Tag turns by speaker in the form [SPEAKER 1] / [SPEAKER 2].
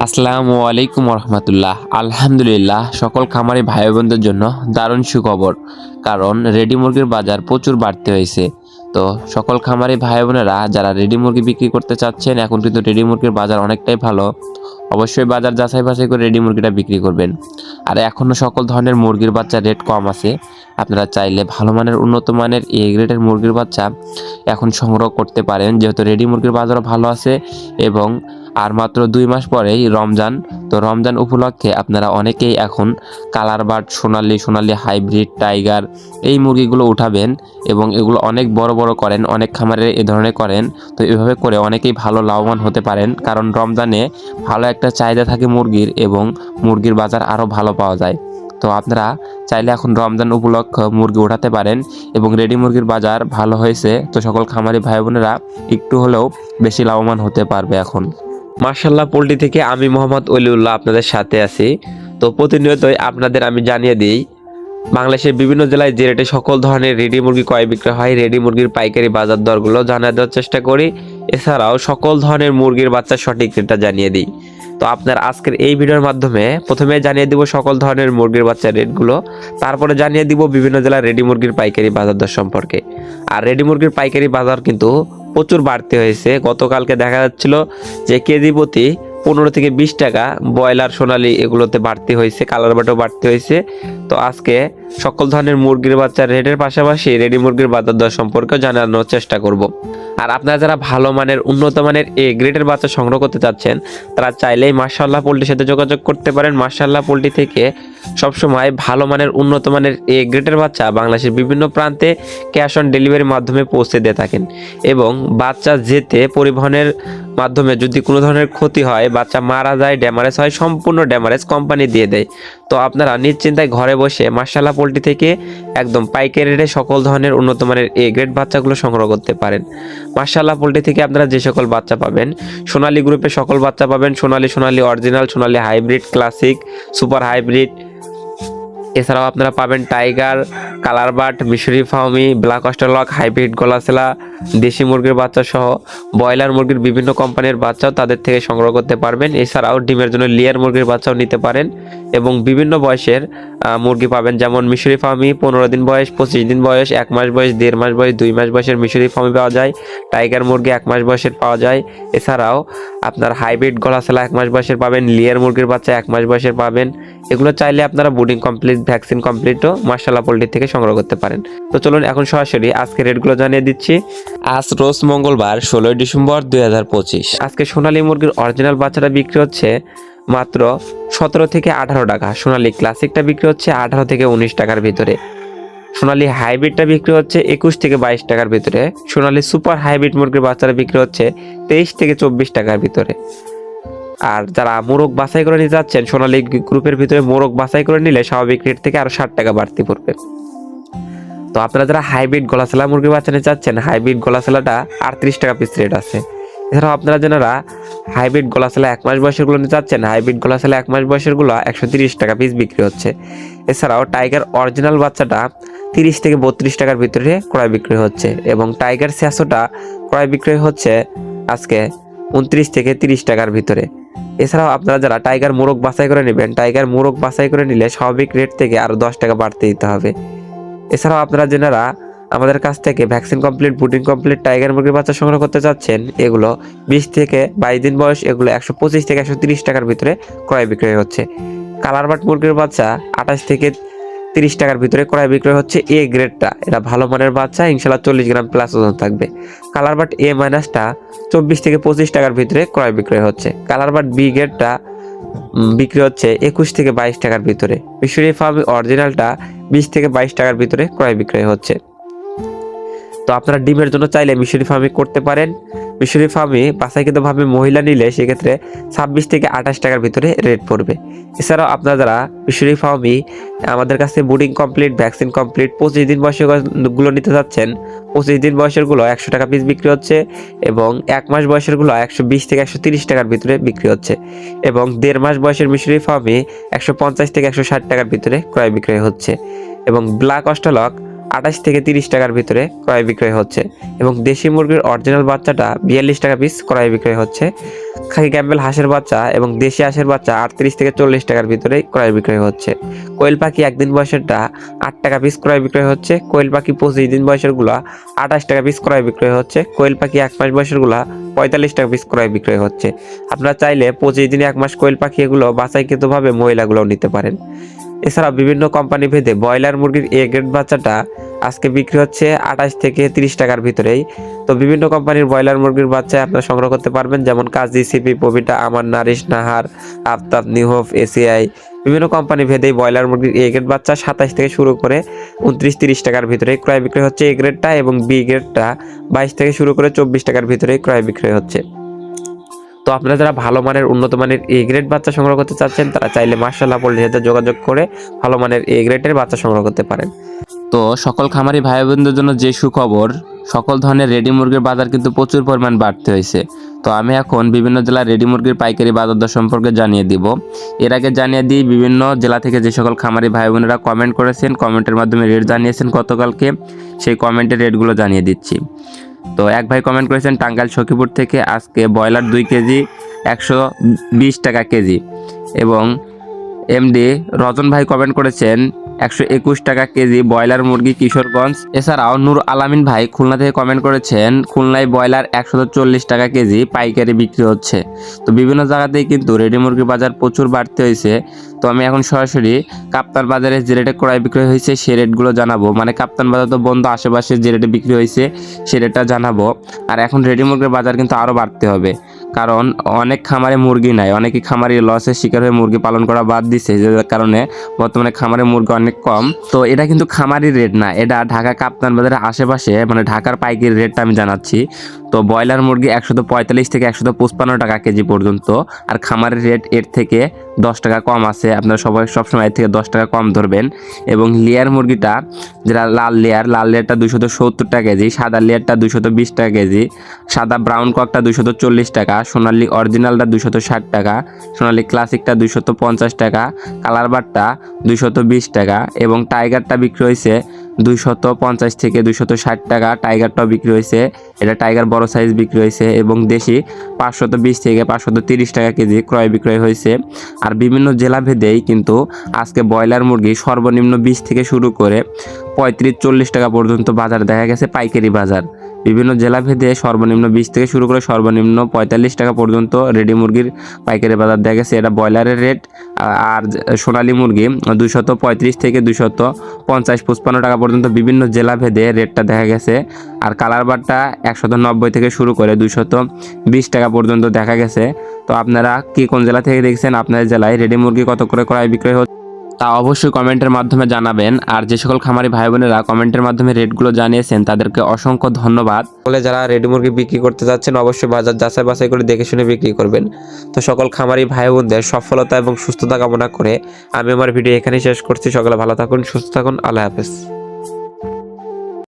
[SPEAKER 1] আসসালামু আলাইকুম রহমতুল্লাহ। আলহামদুলিল্লাহ, সকল খামারি ভাই বোনদের জন্য দারুণ সুখবর। কারণ রেডি মুরগির বাজার প্রচুর বাড়তে হয়েছে। তো সকল খামারি ভাই বোনেরা যারা রেডি মুরগি বিক্রি করতে চাচ্ছেন, এখন কিন্তু রেডি মুরগির বাজার অনেকটাই ভালো। অবশ্যই বাজার যাচাই বাছাই করে রেডি মুরগিটা বিক্রি করবেন। আর এখনও সকল ধরনের মুরগির বাচ্চা রেট কম আছে। আপনারা চাইলে ভালো মানের উন্নত মানের এ গ্রেডের মুরগির বাচ্চা এখন সংগ্রহ করতে পারেন, যেহেতু রেডি মুরগির বাজারও ভালো আছে। এবং আর মাত্র 2 মাস পরেই রমজান। তো রমজান উপলক্ষে আপনারা অনেকেই এখন কালার বার্ড, সোনালি হাইব্রিড, টাইগার এই মুরগিগুলো উঠাবেন এবং এগুলো অনেক বড় বড় করেন, অনেক খামারে এ ধরনের করেন। তো এভাবে করে অনেকেই ভালো লাভবান হতে পারেন, কারণ রমজানে ভালো একটা চাহিদা থাকে মুরগির এবং মুরগির বাজার আরও ভালো পাওয়া যায়। তো আপনারা চাইলে এখন রমজান উপলক্ষে মুরগি উঠাতে পারেন এবং রেডি মুরগির বাজার ভালো হয়েছে। তো সকল খামারি ভাই বোনেরা একটু হলেও বেশি লাভবান হতে পারবে এখন। মার্শাল্লাহ পোল্ট্রি থেকে আমি মোহাম্মদ অলিউল্লাহ আপনাদের সাথে আছি। তো প্রতিনিয়তই আপনাদের আমি জানিয়ে দিই বাংলাদেশের বিভিন্ন জেলায় যে রেটে সকল ধরনের রেডি মুরগি ক্রয় বিক্রয় হয়, রেডি মুরগির পাইকারি বাজার দরগুলো জানিয়ে দেওয়ার চেষ্টা করি। এছাড়াও সকল ধরনের মুরগির বাচ্চার সঠিক রেটটা জানিয়ে দিই। তো আপনার আজকের এই ভিডিওর মাধ্যমে প্রথমে জানিয়ে দিব সকল ধরনের মুরগির বাচ্চার রেটগুলো, তারপরে জানিয়ে দিব বিভিন্ন জেলার রেডি মুরগির পাইকারি বাজার দর সম্পর্কে। আর রেডি মুরগির পাইকারি বাজার কিন্তু প্রচুর বাড়তি হয়েছে। গতকালকে দেখা যাচ্ছিল যে কেজি প্রতি 15 থেকে 20 টাকা ব্রয়লার, সোনালি এগুলোতে বাড়তি হয়েছে, কালার বাটও বাড়তি হয়েছে। তো আজকে সকল ধরনের মুরগির বাচ্চার রেটের পাশাপাশি রেডি মুরগির বাজার দর সম্পর্কেও জানানোর চেষ্টা করব। আর আপনারা যারা ভালো মানের উন্নত মানের এ গ্রেডের বাচ্চা সংগ্রহ করতে চাচ্ছেন, তারা চাইলেই মার্শাল্লাহ পোল্ট্রির সাথে যোগাযোগ করতে পারেন। মার্শাল্লাহ পোল্ট্রি থেকে সবসময় ভালো মানের উন্নত মানের এ গ্রেডের বাচ্চা বাংলাদেশের বিভিন্ন প্রান্তে ক্যাশ অন ডেলিভারির মাধ্যমে পৌঁছে দিয়ে থাকেন। এবং বাচ্চা যেতে পরিবহনের মাধ্যমে যদি কোনো ধরনের ক্ষতি হয়, বাচ্চা মারা যায়, ড্যামারেজ হয়, সম্পূর্ণ ড্যামারেজ কোম্পানি দিয়ে দেয়। তো আপনারা নিশ্চিন্তায় ঘরে বসে মার্শাল্লাহ পোল্ট্রি থেকে একদম পাইকারি রেটে সকল ধরনের উন্নত মানের এ গ্রেড বাচ্চাগুলো সংগ্রহ করতে পারেন। মার্শাল্লাহ পোল্ট্রি থেকে আপনারা যে সকল বাচ্চা পাবেন, সোনালী গ্রুপের সকল বাচ্চা পাবেন, সোনালি অরিজিনাল, সোনালি হাইব্রিড, ক্লাসিক, সুপার হাইব্রিড। এছাড়াও আপনারা পাবেন টাইগার, কালার বাট, মিশরি ফাউমি, ব্ল্যাক অস্ট্রেলক, হাইব্রিড গলাসেলা, দেশি মুরগির বাচ্চা সহ ব্রয়লার মুরগির বিভিন্ন কোম্পানির বাচ্চাও তাদের থেকে সংগ্রহ করতে পারবেন। এছাড়াও ডিমের জন্য লেয়ার মুরগির বাচ্চাও নিতে পারেন এবং বিভিন্ন বয়সের মুরগি পাবেন, যেমন মিশরি ফার্মি 15 দিন বয়স, 25 দিন বয়স, 1 মাস বয়স, 1.5 মাস বয়স, 2 মাস বয়সের মিশরি ফার্মি পাওয়া যায়। টাইগার মুরগি 1 মাস বয়সের পাওয়া যায়। এছাড়াও আপনার হাইব্রিড গলাসেলা 1 মাস বয়সের পাবেন, লেয়ার মুরগির বাচ্চা 1 মাস বয়সের পাবেন। এগুলো চাইলে আপনারা বুডিং কমপ্লিট, ভ্যাকসিন কমপ্লিটও মার্শাল্লাহ পোল্ট্রি থেকে সংগ্রহ করতে পারেন। তো চলুন এখন সরাসরি আজকে রেটগুলো জানিয়ে দিচ্ছি। আজ রোজ মঙ্গলবার 16 ডিসেম্বর 2025। আজকে সোনালী মুরগির অরিজিনাল বাচ্চাটা বিক্রি হচ্ছে মাত্র 17 থেকে 18 টাকা। সোনালী ক্লাসিকটা বিক্রি হচ্ছে 18 থেকে 19 টাকার ভিতরে। সোনালী হাইব্রিডটা বিক্রি হচ্ছে 21 থেকে 22 টাকার ভিতরে। সোনালী সুপার হাইব্রিড মুরগির বাচ্চাটা বিক্রি হচ্ছে 23 থেকে 24 টাকার ভিতরে। আর যারা মোরগ বাছাই করে নিতে যাচ্ছেন, সোনালী গ্রুপের ভিতরে মোরগ বাছাই করে নিলে স্বাভাবিক রেট থেকে আরো 60 টাকা বাড়তি পড়বে। তো আপনারা যারা হাইব্রিড গলাসেলা মুরগির বাচ্চা নিতে চাচ্ছেন, হাইব্রিড গলাসেলাটা 38 টাকা পিস রেট আছে। এছাড়াও আপনারা যারা হাইব্রিড গলাসেলা 1 মাস বয়সের গুলো নিতে চাচ্ছেন, হাইব্রিড গলাসেলা 1 মাস বয়সের গুলো 130 টাকা পিস বিক্রি হচ্ছে। এছাড়াও টাইগার অরিজিনাল বাচ্চাটা 30 থেকে 32 টাকার ভিতরে ক্রয় বিক্রি হচ্ছে এবং টাইগার স্যাসোটা ক্রয় বিক্রয় হচ্ছে আজকে 29 থেকে 30 টাকার ভিতরে। এছাড়াও আপনারা যারা টাইগার মোরগ বাছাই করে নেবেন, টাইগার মোরগ বাছাই করে নিলে স্বাভাবিক রেট থেকে আরো 10 টাকা বাড়তে দিতে হবে। এছাড়াও আপনারা যারা আমাদের কাছ থেকে vaccine complete, booting complete tiger মুরগির বাচ্চা সংগ্রহ করতে চাচ্ছেন, এগুলো 20 থেকে 22 দিন বয়স, এগুলো 125 থেকে 130 টাকার ভিতরে ক্রয় বিক্রয় হচ্ছে। কালার বাট মুরগির বাচ্চা 28 থেকে 30 টাকার ভিতরে ক্রয় বিক্রয় হচ্ছে। এ গ্রেডটা এটা ভালো মানের বাচ্চা, ইনশাল্লাহ 40 গ্রাম প্লাস ওজন থাকবে। কালার বাট এ মাইনাসটা 24 থেকে 25 টাকার ভিতরে ক্রয় বিক্রয় হচ্ছে। কালার বাট বি গ্রেডটা বিক্রি হচ্ছে 21 থেকে 22 টাকার ভিতরে। মিশরি ফার্মি অরিজিনালটা 20 থেকে 22 টাকার ভিতরে ক্রয় বিক্রয় হচ্ছে। তো আপনারা ডিমের জন্য চাইলে মিশরি ফার্মি করতে পারেন। মিশরি ফার্মি বাছাইকৃতভাবে মহিলা নিলে সেক্ষেত্রে 26 থেকে 28 টাকার ভিতরে রেট পড়বে। এছাড়াও আপনারা যারা মিশরি ফার্মি আমাদের কাছে বুডিং কমপ্লিট, ভ্যাকসিন কমপ্লিট 25 দিন বয়সের গুলো নিতে যাচ্ছেন, 25 দিন বয়সের গুলো 100 টাকা পিস বিক্রি হচ্ছে এবং 1 মাস বয়সের গুলো 120 থেকে 130 টাকার ভিতরে বিক্রি হচ্ছে এবং 1.5 মাস বয়সের মিশরি ফার্মি 150 থেকে 160 টাকার ভিতরে ক্রয় বিক্রয় হচ্ছে এবং ব্ল্যাক অস্ট্রেলক
[SPEAKER 2] 28 থেকে 30 টাকার ভিতরে ক্রয় বিক্রয় হচ্ছে এবং দেশি মুরগির অরিজিনাল বাচ্চাটা 42 টাকা পিস ক্রয় বিক্রয় হচ্ছে। খাকি ক্যাম্বেল হাঁসের বাচ্চা এবং দেশি হাঁসের বাচ্চা 38 থেকে 40 টাকার ভিতরে ক্রয় বিক্রয় হচ্ছে। কোয়েল পাখি একদিন বয়সেরটা 8 টাকা পিস ক্রয় বিক্রয় হচ্ছে। কোয়েল পাখি 25 দিন বয়সের গুলা 28 টাকা পিস ক্রয় বিক্রয় হচ্ছে। কোয়েল পাখি 1 মাস বয়সের গুলা 45 টাকা পিস ক্রয় বিক্রয় হচ্ছে। আপনারা চাইলে 25 দিনে 1 মাস কোয়েল পাখি এগুলো বাছাইকৃতভাবে মহিলাগুলোও নিতে পারেন। এছাড়া বিভিন্ন কোম্পানি ভেদে ব্রয়লার মুরগির এ গ্রেড বাচ্চাটা আজকে বিক্রি হচ্ছে 28 থেকে 30 টাকার ভিতরেই। তো বিভিন্ন কোম্পানির ব্রয়লার মুরগির বাচ্চা আপনারা সংগ্রহ করতে পারবেন, যেমন কাজী, সিপি, পবিটা, আমার, নারিশ, নাহার, আফতাব, নিউহোপ, এসিআই। বিভিন্ন কোম্পানি ভেদেই ব্রয়লার মুরগির এ গ্রেড বাচ্চা 27 থেকে শুরু করে 29-30 টাকার ভিতরে ক্রয় বিক্রয় হচ্ছে এ গ্রেডটা, এবং বি গ্রেডটা 22 থেকে শুরু করে 24 টাকার ভিতরে ক্রয় বিক্রয় হচ্ছে। তো আপনারা যারা ভালো মানের উন্নত মানের এ গ্রেড বাচ্চা সংগ্রহ করতে চাচ্ছেন তারা চাইলে মাশাআল্লাহ পোল্ট্রির সাথে যোগাযোগ করে ভালো মানের এ গ্রেডের বাচ্চা সংগ্রহ করতে পারেন।
[SPEAKER 1] তো সকল খামারি ভাই বোনদের জন্য যে সুখবর, সকল ধরনের রেডি মুরগির বাজার কিন্তু প্রচুর পরিমাণ বাড়তে হয়েছে। তো আমি এখন বিভিন্ন জেলার রেডি মুরগির পাইকারি বাজার দর সম্পর্কে জানিয়ে দিব। এর আগে জানিয়ে দিই বিভিন্ন জেলা থেকে যে সকল খামারি ভাই বোনেরা কমেন্ট করেছেন, কমেন্টের মাধ্যমে রেট জানিয়েছেন গতকালকে, সেই কমেন্টের রেটগুলো জানিয়ে দিচ্ছি। তো এক ভাই কমেন্ট করেছেন টাঙ্গাইল সখীপুর থেকে, আজকে ব্রয়লার 2 কেজি 120 টাকা কেজি। এবং এমডি রজন ভাই কমেন্ট করেছেন 121 টাকা কেজি ব্রয়লার মুরগি কিশোরগঞ্জ। এছাড়াও নূর আলামিন ভাই খুলনা থেকে কমেন্ট করেছেন খুলনায় ব্রয়লার 140 টাকা কেজি পাইকারি বিক্রি হচ্ছে। তো বিভিন্ন জায়গাতেই কিন্তু রেডি মুরগির বাজার প্রচুর বাড়তে হয়েছে। তো আমি এখন সরাসরি কাপ্তান বাজারে যে রেটে ক্রয় বিক্রয় হয়েছে সেই রেটগুলো জানাবো, মানে কাপ্তান বাজার তো বন্ধ, আশেপাশে যে রেটে বিক্রি হয়েছে সেই রেটটা জানাবো। আর এখন রেডি মুরগির বাজার কিন্তু আরও বাড়তে হবে, কারণ অনেক খামারে মুরগি নাই, অনেকে খামারি লসের শিকার হয়ে মুরগি পালন করা বাদ দিচ্ছে, যে কারণে বর্তমানে খামারে মুরগি অনেক কম। তো এটা কিন্তু খামারি রেট না, এটা ঢাকা কাপ্তান বাজারের আশেপাশে মানে ঢাকার পাইকারি রেটটা আমি জানাচ্ছি। তো ব্রয়লার মুরগি 145 থেকে 155 টাকা কেজি পর্যন্ত, আর খামারের রেট এর থেকে 10 টাকা কম আছে। আপনারা সবাই সবসময় এর থেকে 10 টাকা কম ধরবেন। এবং লেয়ার মুরগিটা যেটা লাল লেয়ারটা 270 টাকা কেজি, সাদা লেয়ারটা 220 টাকা কেজি, সাদা ব্রাউন ককটা 240 টাকা, সোনালি অরিজিনালটা 260 টাকা, সোনালি ক্লাসিকটা 250 টাকা, কালার বারটা 220 টাকা, এবং টাইগারটা বিক্রি হয়েছে 250 থেকে 260 টাকা। টাইগারটাও বিক্রি হয়েছে, এটা টাইগার বড় সাইজ বিক্রি হয়েছে। এবং দেশি 520 থেকে 530 টাকা কেজি ক্রয় বিক্রয় হয়েছে। আর বিভিন্ন জেলা ভেদেই কিন্তু আজকে ব্রয়লার মুরগি সর্বনিম্ন 20 থেকে শুরু করে 35-40 টাকা পর্যন্ত বাজার দেখা গেছে, পাইকারি বাজার। বিভিন্ন জেলা ভেদে সর্বনিম্ন 20 থেকে শুরু করে সর্বনিম্ন 45 টাকা পর্যন্ত রেডি মুরগির পাইকারি বাজার দেখা গেছে, এটা ব্রয়লারের রেট। আর সোনালী মুরগি 235 থেকে 250-55 টাকা পর্যন্ত বিভিন্ন জেলা ভেদে রেটটা দেখা গেছে। আর কালার বারটা 190 থেকে শুরু করে 220 টাকা পর্যন্ত দেখা গেছে। তো আপনারা কি কোন জেলা থেকে দেখছেন, আপনার জেলায় রেডি মুরগি কত করে ক্রয় বিক্রয় হচ্ছে তা অবশ্যই কমেন্টের মাধ্যমে জানাবেন। আর যে সকল খামারি ভাই বোনেরা কমেন্টের মাধ্যমে রেটগুলো জানিয়েছেন তাদেরকে অসংখ্য ধন্যবাদ।
[SPEAKER 2] বলে যারা রেডি মুরগি বিক্রি করতে যাচ্ছেন অবশ্যই বাজার যাচাই বাছাই করে দেখে শুনে বিক্রি করবেন। তো সকল খামারি ভাই বোনদের সফলতা এবং সুস্থতা কামনা করে আমি আমার ভিডিও এখানেই শেষ করছি। সকলে ভালো থাকুন, সুস্থ থাকুন, আল্লাহ হাফেজ।